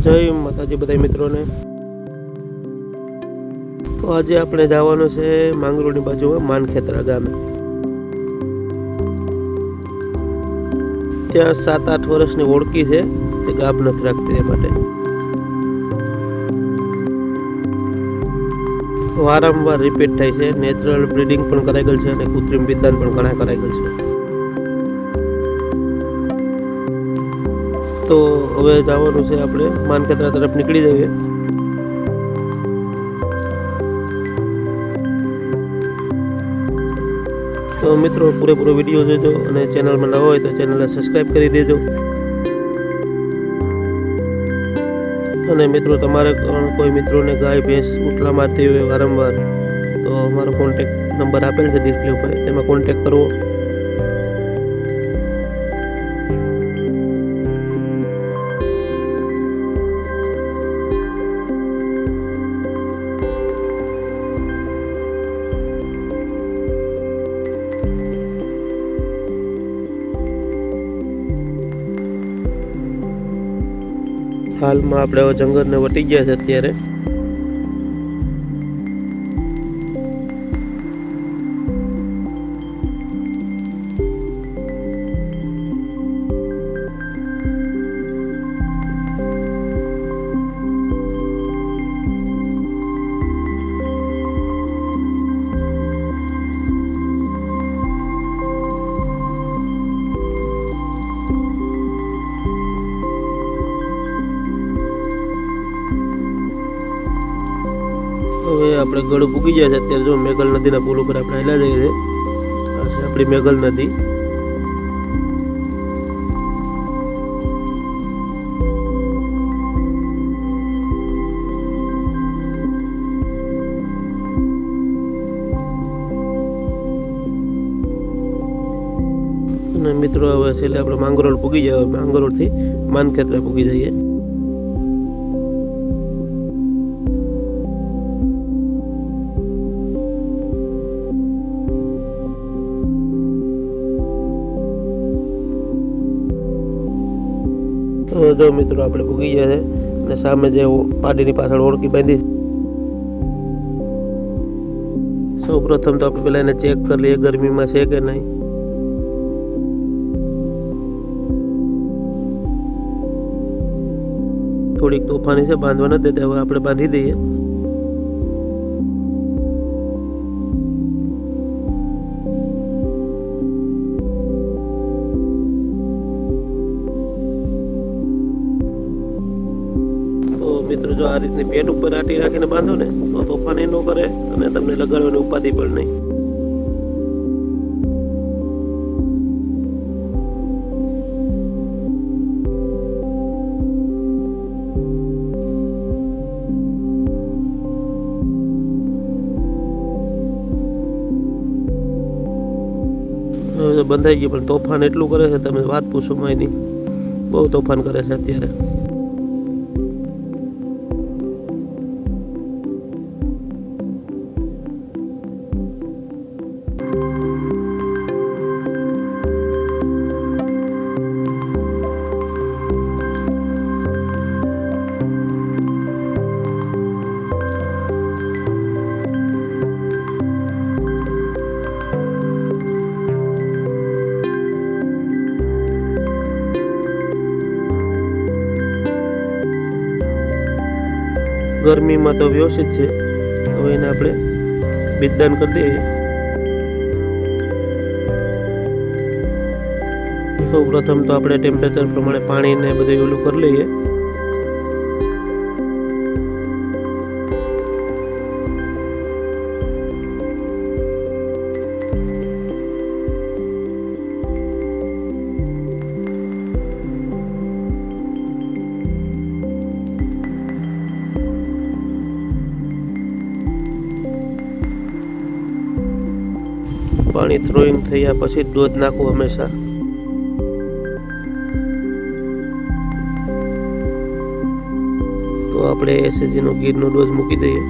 જય માતાજી બધા મિત્રોને। તો આજે આપણે જવાનું છે માંગરોળની બાજુમાં માનખેતરા ગામે। ત્યાં 7-8 વર્ષની ઓળખી છે, તે ગાભ નથી રાખતી એ માટે વારંવાર રિપીટ થાય છે। નેચરલ બ્રીડિંગ પણ કરાઈ ગયેલ છે અને કૃત્રિમ બિદાન પણ ઘણા કરાઈ ગયેલ છે। તો હવે જવાનું છે, આપણે માનખેતરા તરફ નીકળી જઈએ। તો મિત્રો પૂરેપૂરો વિડીયો જોજો અને ચેનલમાં નવા હોય તો ચેનલને સબસ્ક્રાઈબ કરી દેજો। અને મિત્રો તમારે કોઈ મિત્રોને ગાય ભેંસ ઉઠલા મારતી હોય વારંવાર તો અમારો કોન્ટેક નંબર આપેલ છે ડિસ્પ્લે ઉપર, તેમાં કોન્ટેક કરવો। હાલમાં આપણે હવે જંગલને વટી ગયા છે અત્યારે। હવે આપણે ગળું પૂગી ગયા છે અત્યારે। જો મેઘલ નદીના પુલ ઉપર આપણે હેલા જઈએ છીએ, આ છે આપણી મેઘલ નદી। અને મિત્રો હવે છેલ્લે આપણે માંગરોળ પૂગી જાય, માંગરોળથી માનખેતરા પૂગી જઈએ। તો જો મિત્રો આપણે પૂગી ગયા છે અને સામે જે પાડીની પાછળ ઓળખી બાંધી છે। સૌ પ્રથમ તો આપણે પેલા એને ચેક કરી લઈએ ગરમીમાં છે કે નહીં। થોડીક તોફાની છે, બાંધવા નથી દેતા, હવે આપણે બાંધી દઈએ। મિત્રો જો આ રીતની પેટ ઉપર આટી રાખીને બાંધો ને તો તોફાની ન કરે અને તમને લગાડવાની ઉપાધિ પણ નહીં। હવે તો બંધાઈ ગયું, પણ તોફાન એટલું કરે છે તમે વાત પૂછો માં નહીં, બહુ તોફાન કરે છે અત્યારે। ગરમીમાં તો વ્યવસ્થિત છે, હવે એને આપણે બિદાન કરી દઈએ। સૌ પ્રથમ તો આપણે ટેમ્પરેચર પ્રમાણે પાણીને બધું ઓલું કરી લઈએ। પાણી થ્રોઈંગ થયા પછી દૂધ નાખવું હંમેશા। તો આપણે એસએજીનો ગીરનો ડોઝ મૂકી દઈએ।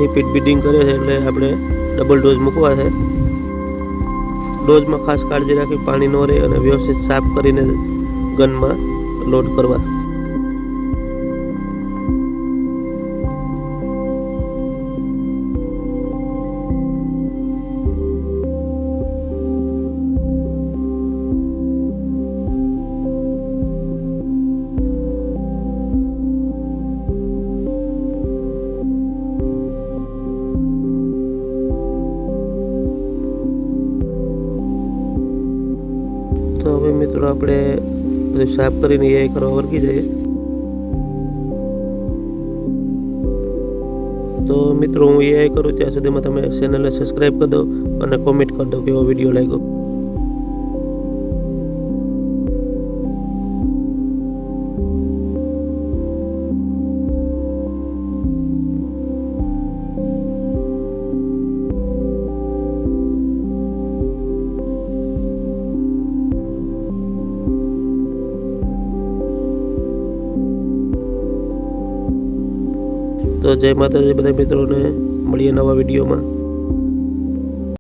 રિપીટ બીડિંગ કરે છે, એટલે આપણે ડબલ ડોઝ મૂકવા છે. ડોઝમાં ખાસ કાળજી રાખી પાણી ન રહે અને વ્યવસ્થિત સાફ કરીને ગનમાં લોડ કરવા. તો હવે મિત્રો આપણે બધું સાફ કરીને એ કરવા વર્ગી જઈએ. તો મિત્રો હું એ કરું ત્યાં સુધીમાં તમે ચેનલને સબસ્ક્રાઈબ કરી દો અને કોમેન્ટ કરી દો કેવો વિડીયો લાગ્યો. તો જય માતાજી બધા મિત્રોને, મળીએ નવા વિડીયોમાં.